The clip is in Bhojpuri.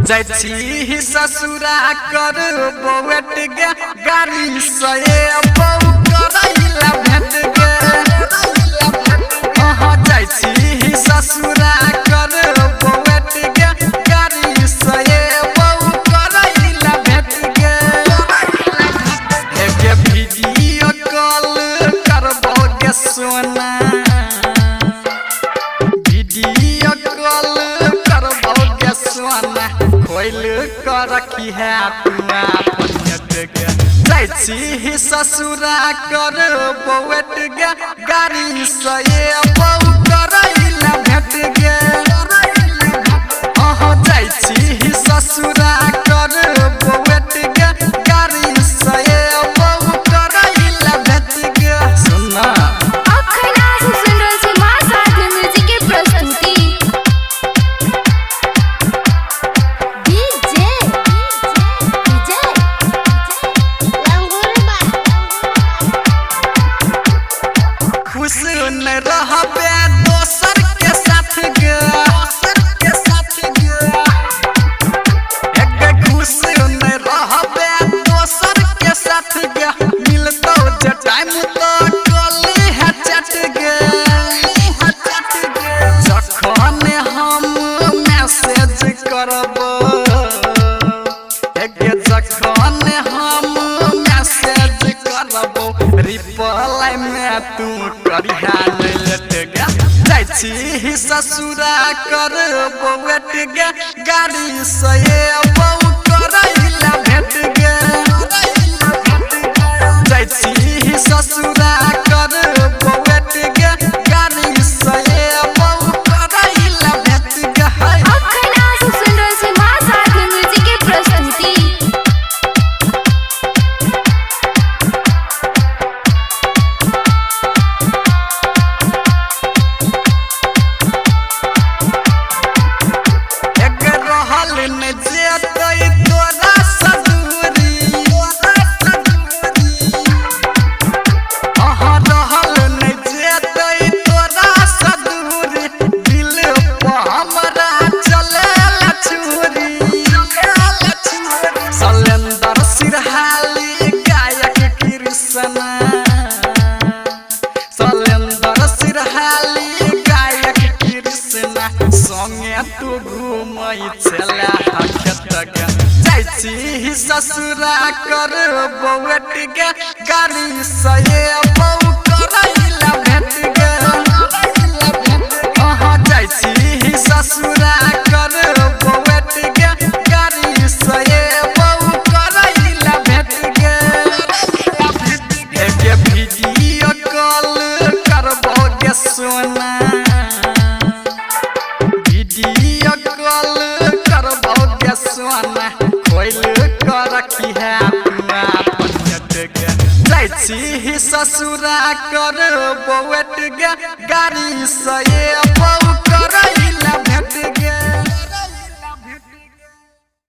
जैसी ससुरा कर बोवेट गे गाड़ी से बहु करैला भेट गे जैसी ससुरा कर बोवेट गे गाड़ी से बहु करैला भेट गे एके वीडियो कॉल करबो गे सोना वीडियो कॉल करबो गे सोना खोल कर रखी है अपना पनियत गे जैसी ससुरा कर बोवेट गे गाड़ी से बहु करैला भेट गे जैसी ससुरा कर बोवेट गे गाड़ी से बहु करैला भेट गे सुना रहबे दोसर के साथ गे एक खुश न रहबे दोसर के साथ गे मिलतो जे टाइम तो कली है चट गे जखन हम मैसेज करबो जखन हम मैसेज करबो रिप्लाई में तू करिहा जैसी ससुरा कर बोवेट गे गाड़ी से बहु करैला भेट गे जैसी ससुरा कर बोवेट गे गाड़ी से बहु करैला भेट गे संगे तू घूमई चला जैसी ससुरा कर बोवेट गे गाड़ी से बहु करैला भेट गे जैसी ससुरा कर बोवेट गे गाड़ी से बहु करैला भेट गे एके वीडियो कॉल करबो गे सोना वीडियो कॉल करबो गे सोना खोल कर रखी है अपना पनियत गे जैसी ससुरा कर बोवेट गे गाड़ी से बहु करैला भेट